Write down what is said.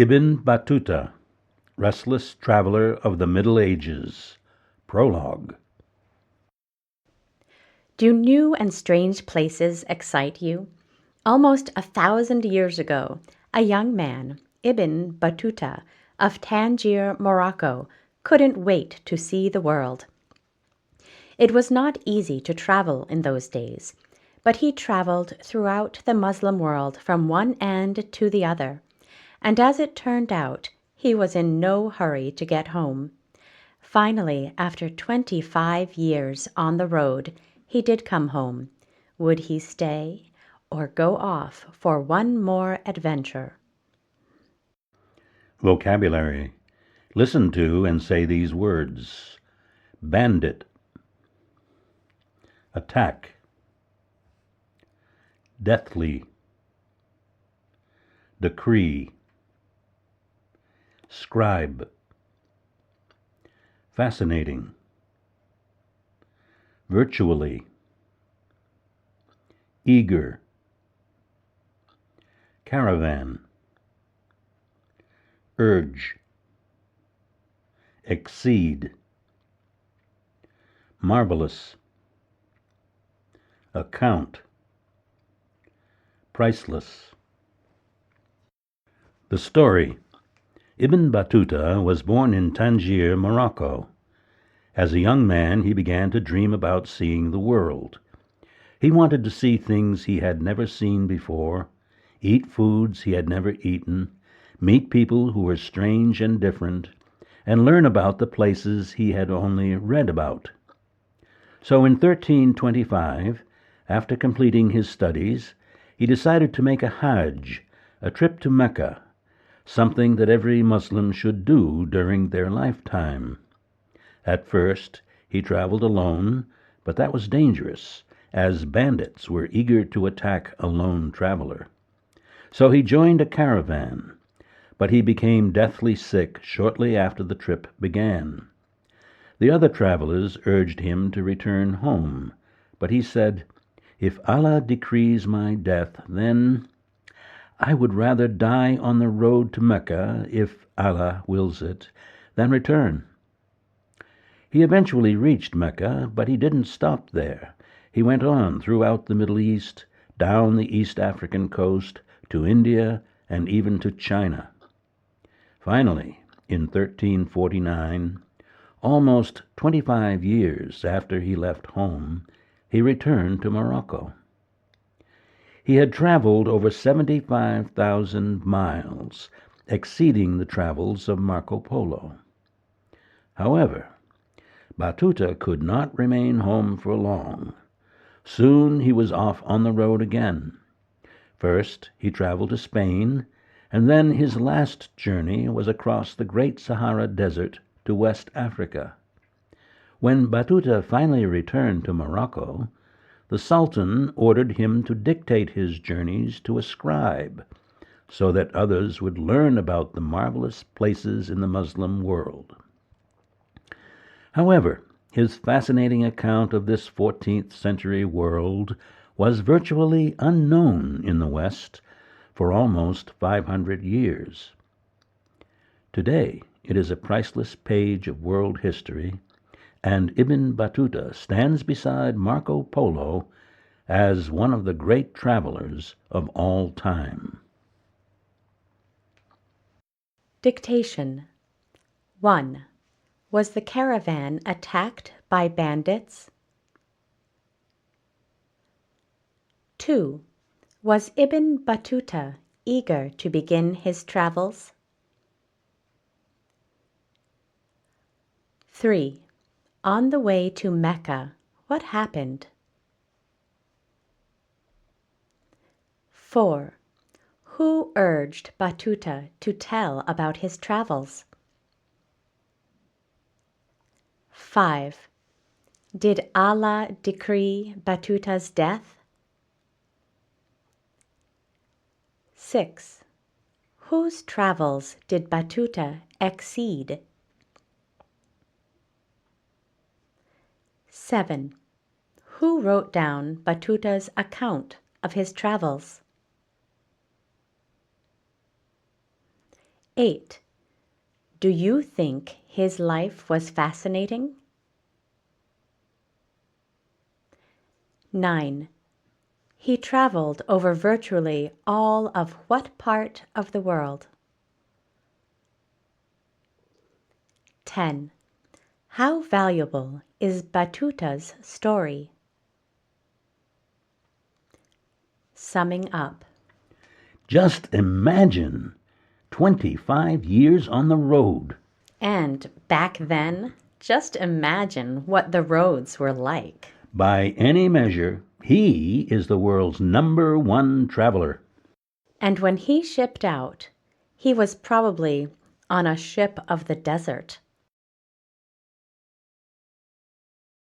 Ibn Battuta, Restless Traveler of the Middle Ages. Prologue. Do new and strange places excite you? Almost 1,000 years ago, a young man, Ibn Battuta, of Tangier, Morocco, couldn't wait to see the world. It was not easy to travel in those days, but he traveled throughout the Muslim world from one end to the other, and as it turned out, he was in no hurry to get home. Finally, after 25 years on the road, he did come home. Would he stay or go off for one more adventure? Vocabulary. Listen to and say these words. Bandit. Attack. Deathly. Decree. Scribe. Fascinating. Virtually. Eager. Caravan. Urge. Exceed. Marvelous. Account. Priceless. The story. Ibn Battuta was born in Tangier, Morocco. As a young man, he began to dream about seeing the world. He wanted to see things he had never seen before, eat foods he had never eaten, meet people who were strange and different, and learn about the places he had only read about. So in 1325, after completing his studies, he decided to make a Hajj, a trip to Mecca, something that every Muslim should do during their lifetime. At first, he traveled alone, but that was dangerous, as bandits were eager to attack a lone traveler. So he joined a caravan, but he became deathly sick shortly after the trip began. The other travelers urged him to return home, but he said, "If Allah decrees my death, then I would rather die on the road to Mecca, if Allah wills it, than return." He eventually reached Mecca, but he didn't stop there. He went on throughout the Middle East, down the East African coast, to India, and even to China. Finally, in 1349, almost 25 years after he left home, he returned to Morocco. He had traveled over 75,000 miles, exceeding the travels of Marco Polo. However, Battuta could not remain home for long. Soon he was off on the road again. First he traveled to Spain, and then his last journey was across the Great Sahara Desert to West Africa. When Battuta finally returned to Morocco, the Sultan ordered him to dictate his journeys to a scribe, so that others would learn about the marvelous places in the Muslim world. However, his fascinating account of this 14th century world was virtually unknown in the West for almost 500 years. Today, it is a priceless page of world history, and Ibn Battuta stands beside Marco Polo as one of the great travelers of all time. Dictation. 1. Was the caravan attacked by bandits? 2. Was Ibn Battuta eager to begin his travels? 3. On the way to Mecca, what happened? 4. Who urged Battuta to tell about his travels? 5. Did Allah decree Battuta's death? 6. Whose travels did Battuta exceed? 7. Who wrote down Battuta's account of his travels? 8. Do you think his life was fascinating? 9. He traveled over virtually all of what part of the world? 10. How valuable is Battuta's story? Summing up. Just imagine 25 years on the road. And back then, just imagine what the roads were like. By any measure, he is the world's #1 traveler. And when he shipped out, he was probably on a ship of the desert.